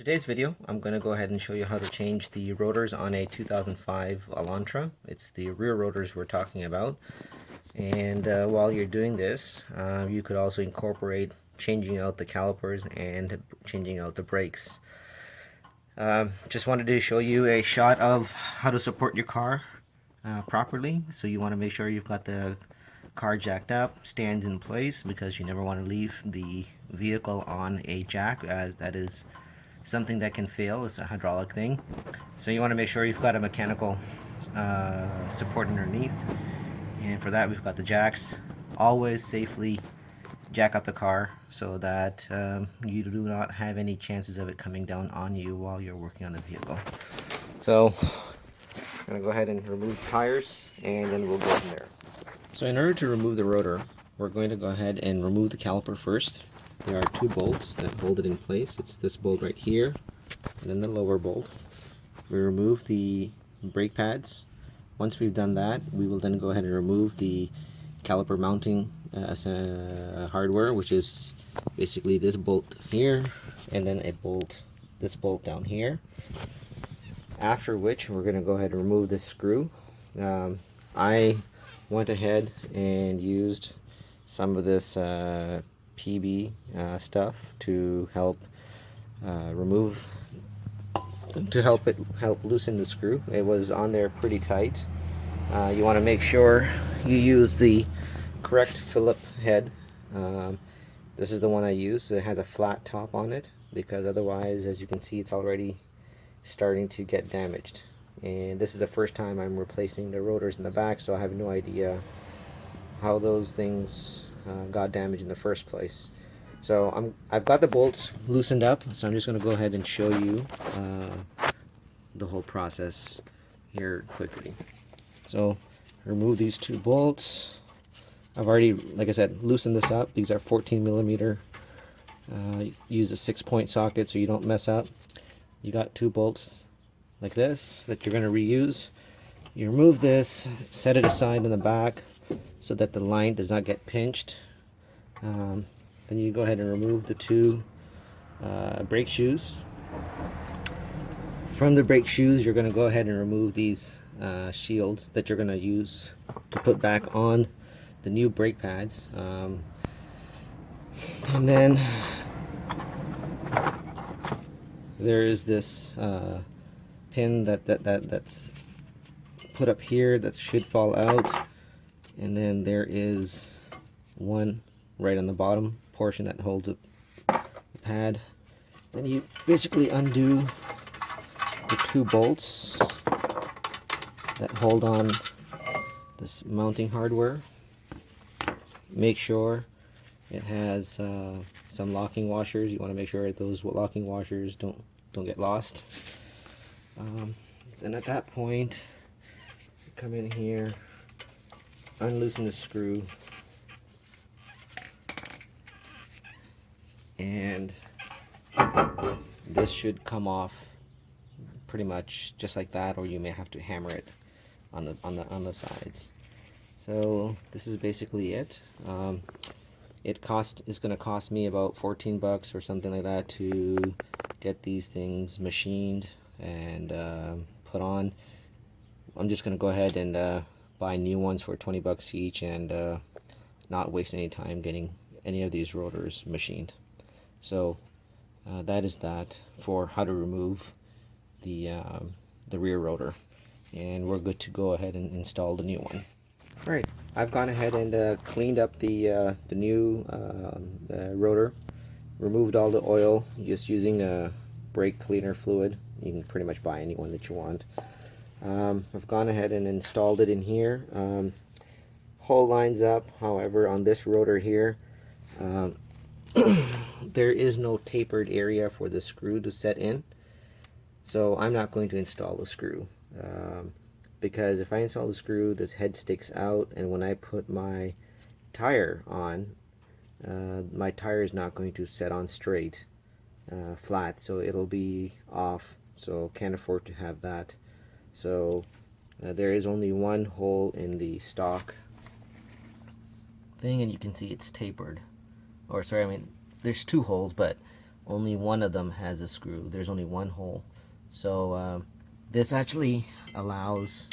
Today's video, I'm going to go ahead and show you how to change the rotors on a 2005 Elantra. It's the rear rotors we're talking about. And while you're doing this, you could also incorporate changing out the calipers and changing out the brakes. Just wanted to show you a shot of how to support your car properly. So you want to make sure you've got the car jacked up, stands in place, because you never want to leave the vehicle on a jack, as that is something that can fail. It's a hydraulic thing. So you want to make sure you've got a mechanical support underneath, and for that we've got the jacks. Always safely jack up the car so that you do not have any chances of it coming down on you while you're working on the vehicle. So I'm going to go ahead and remove the tires, and then we'll go from there. So in order to remove the rotor, we're going to go ahead and remove the caliper first. There are two bolts that hold it in place. It's this bolt right here, and then the lower bolt. We remove the brake pads. Once we've done that, we will then go ahead and remove the caliper mounting hardware, which is basically this bolt here, and then this bolt down here. After which, we're going to go ahead and remove this screw. I went ahead and used some of this PB stuff to help help loosen the screw. It was on there pretty tight. You want to make sure you use the correct Phillip head. This is the one I use. It has a flat top on it, because otherwise, as you can see, it's already starting to get damaged. And this is the first time I'm replacing the rotors in the back, so I have no idea how those things got damaged in the first place. So I've got the bolts loosened up, so I'm just going to go ahead and show you the whole process here quickly. So remove these two bolts. I've already, like I said, loosened this up. These are 14 millimeter. Use a 6-point socket so you don't mess up. You got two bolts like this that you're going to reuse. You remove this, set it aside in the back so that the line does not get pinched. Then you go ahead and remove the two brake shoes. From the brake shoes, you're going to go ahead and remove these shields that you're going to use to put back on the new brake pads. And then there is this pin that's put up here that should fall out, and then there is one right on the bottom portion that holds up the pad. Then you basically undo the two bolts that hold on this mounting hardware. Make sure it has some locking washers. You want to make sure those locking washers don't get lost. Then at that point, come in here, unloosen the screw, and this should come off pretty much just like that, or you may have to hammer it on the sides. So this is basically it. It's going to cost me about 14 bucks or something like that to get these things machined and put on. I'm just going to go ahead and buy new ones for 20 bucks each, and not waste any time getting any of these rotors machined. So that is that for how to remove the rear rotor, and we're good to go ahead and install the new one. Alright, I've gone ahead and cleaned up the new rotor, removed all the oil just using a brake cleaner fluid. You can pretty much buy any one that you want. I've gone ahead and installed it in here. Hole lines up. However, on this rotor here, there is no tapered area for the screw to set in, so I'm not going to install the screw. Because if I install the screw, this head sticks out, and when I put my tire on, my tire is not going to set on straight, flat, so it'll be off, so can't afford to have that. So there is only one hole in the stock thing, and you can see it's tapered, or sorry, I mean there's two holes, but only one of them has a screw. There's only one hole. So this actually allows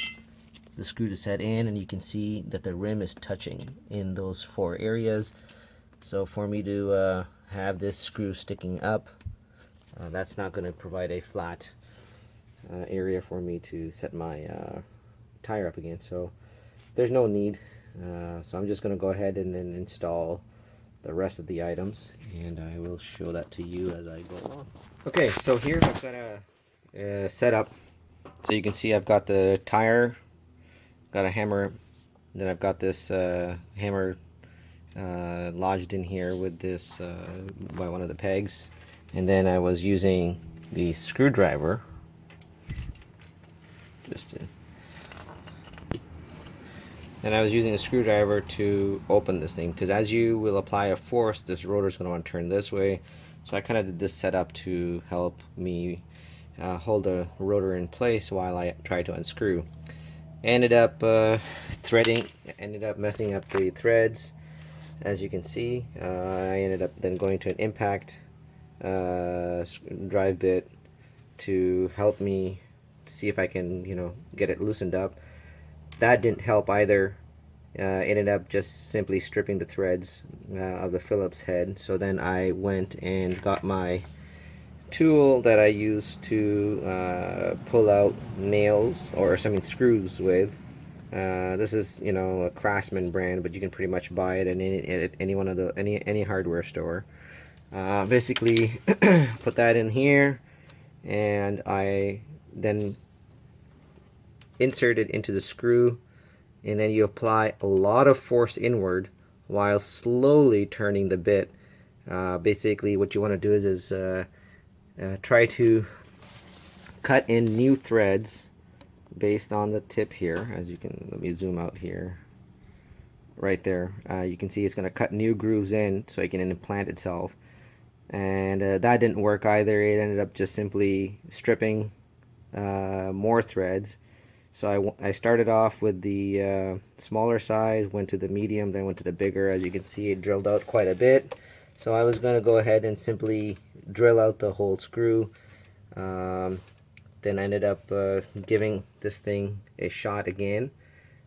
the screw to set in, and you can see that the rim is touching in those 4 areas. So for me to have this screw sticking up, that's not going to provide a flat area for me to set my tire up against. So there's no need. So I'm just going to go ahead and then install the rest of the items, and I will show that to you as I go along. Okay, so here I've got a setup. So you can see I've got the tire, got a hammer, then I've got this hammer lodged in here with this by one of the pegs, and then I was using the screwdriver and I was using a screwdriver to open this thing, because as you will apply a force, this rotor is going to want to turn this way. So I kind of did this setup to help me hold the rotor in place while I try to unscrew. Ended up messing up the threads. As you can see, I ended up then going to an impact drive bit to help me see if I can, get it loosened up. That didn't help either. Ended up just simply stripping the threads of the Phillips head. So then I went and got my tool that I use to pull out nails or screws with. This is a Craftsman brand, but you can pretty much buy it at any one of the any hardware store. Basically, put that in here, and I then insert it into the screw, and then you apply a lot of force inward while slowly turning the bit. Basically what you want to do is try to cut in new threads based on the tip here. As you can, let me zoom out here, right there, you can see it's going to cut new grooves in so it can implant itself, and that didn't work either. It ended up just simply stripping more threads. So I started off with the smaller size, went to the medium, then went to the bigger. As you can see, it drilled out quite a bit. So I was going to go ahead and simply drill out the whole screw. Then I ended up giving this thing a shot again.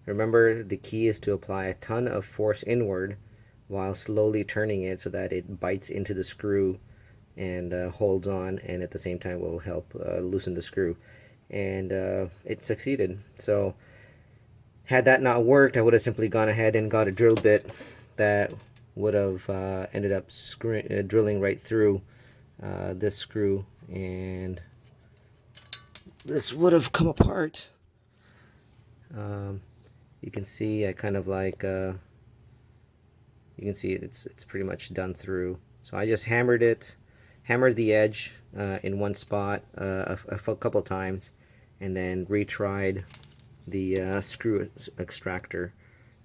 Remember, the key is to apply a ton of force inward while slowly turning it so that it bites into the screw and holds on, and at the same time will help loosen the screw. And it succeeded. So had that not worked, I would have simply gone ahead and got a drill bit that would have ended up drilling right through this screw, and this would have come apart. You can see I kind of you can see it's pretty much done through. So I just hammered the edge in one spot a couple times, and then retried the screw extractor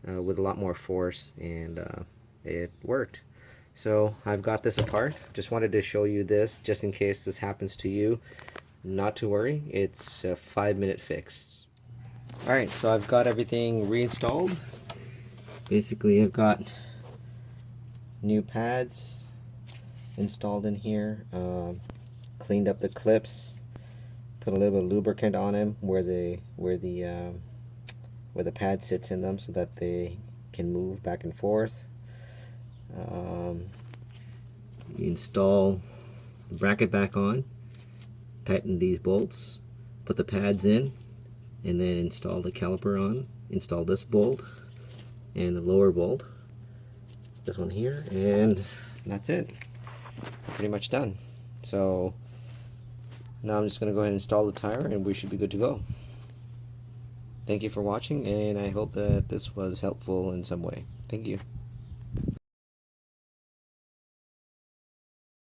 with a lot more force, and it worked. So I've got this apart. Just wanted to show you this just in case this happens to you. Not to worry, it's a 5-minute fix. Alright, so I've got everything reinstalled. Basically, I've got new pads installed in here, cleaned up the clips, put a little bit of lubricant on them where the pad sits in them so that they can move back and forth. Install the bracket back on, tighten these bolts, put the pads in, and then install the caliper on. Install this bolt and the lower bolt, this one here, and that's it. Pretty much done. So now I'm just going to go ahead and install the tire, and we should be good to go. Thank you for watching, and I hope that this was helpful in some way. Thank you.